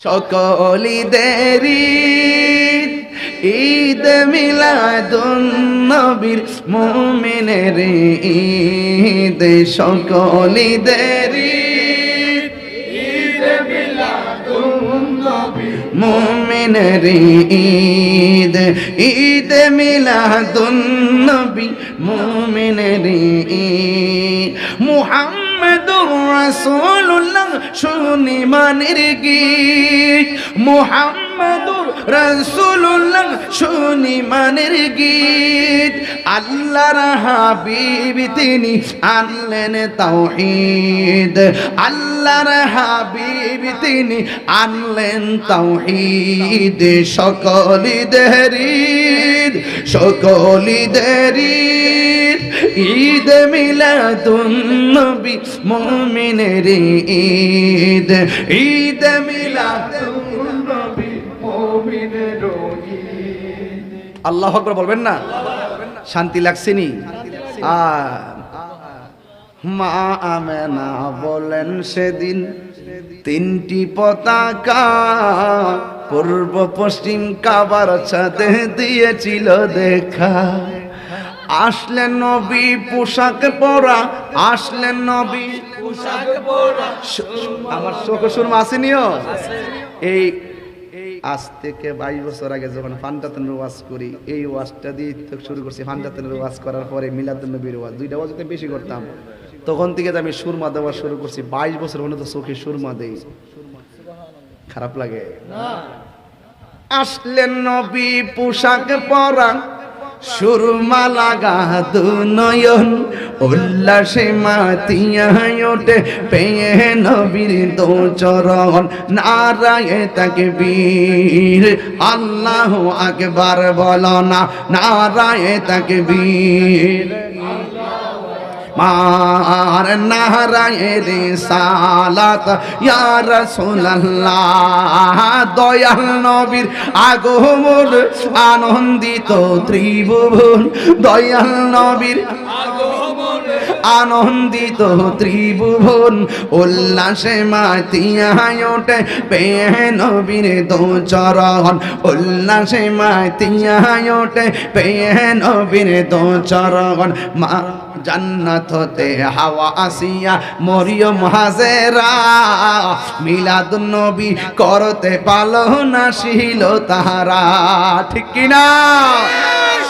সকল ঈদের ঈদ, ঈদ মিলাদুন নবীর মুমিনের ঈদ। সকল ঈদের ঈদ, ঈদ মিলাদুন নবীর মুমিনের ঈদ। ঈদ মিলাদুন নবী মুমিনের ঈদ। মুহাম্মাদুর রাসূলুল্লাহ শুনি মানের গীত, মুহাম্মাদুর রাসূলুল্লাহ শুনি মানের গীত। আল্লাহর হাবিব তিনি আনলেন তাওহীদ, আল্লাহর হাবিব তিনি আনলেন তাওহীদ। সকল ঈদের ঈদ, সকল ঈদের ঈদ, ঈদ মিলাদুন নবী মুমিনের ঈদ। ঈদ মিলাদুন নবী মুমিনের ঈদ। আল্লাহু আকবার বলবেন না? শান্তি লাগছে নি? মা আমেনা বলেন সেদিন তিনটি পতাকা পূর্ব পশ্চিম কাবার ছাদে দিয়েছিল দেখা। আসলেন নবী পোশাক পরা, আসলেন নবী পোশাক পরা। আমার চোখে সুরমা আসেনিও? এই আজ থেকে 22 বছর আগে যখন ফান্ডাতুন ওয়াজ করি, এই ওয়াজটা দিয়ে শুরু করছি। ফান্ডাতুন ওয়াজ করার পরে মিলাদুন নবীর ওয়াজ, দুইটা ওয়াজতে বেশি করতাম। তখন থেকে আমি সুরমা দেওয়া শুরু করছি। 22 বছর মনে তো চোখে সুরমা দেই, খারাপ লাগে না? আসলেন নবী পোশাক পরা, সুরমা লাগা দুনয়ন, উল্লাসে মাতিয়া ওঠে পেয়ে নবীর দো চরণ। নারায়ে তাকবীর, আল্লাহু আকবার বলো না, নারায়ে তাকবীর। মার নারায়ে রিসালাত ইয়া রাসূলুল্লাহ। দয়াল নবীর আগমন আনন্দিত ত্রিভুবন, দয়াল নবীর আগমন আনন্দিত ত্রিভুবন। উল্লাসে মাতিয়া ওঠে পেয়ে নবীর দো চরণ, উল্লাসে মাতিয়া ওঠে পেয়ে নবীর দো চরণ। মা জান্নাত হতে হাওয়া আসিয়া মরিয়ম হাজেরা, মিলাদুন নবী করতে পালন আসিল তাহারা। ঠিক কিনা?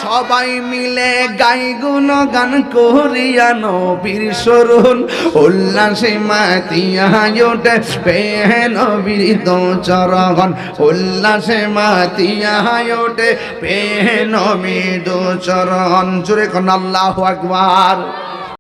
সবাই মিলে গাই গুণগান করিয়া নবীর স্মরণ, উল্লাসে মাতিয়া ওঠে পেয়ে নবীর দো চরণ, উল্লাসে মাতিয়া ওঠে পেয়ে নবীর দো চরণ। জোরে কোন আল্লাহু আকবার।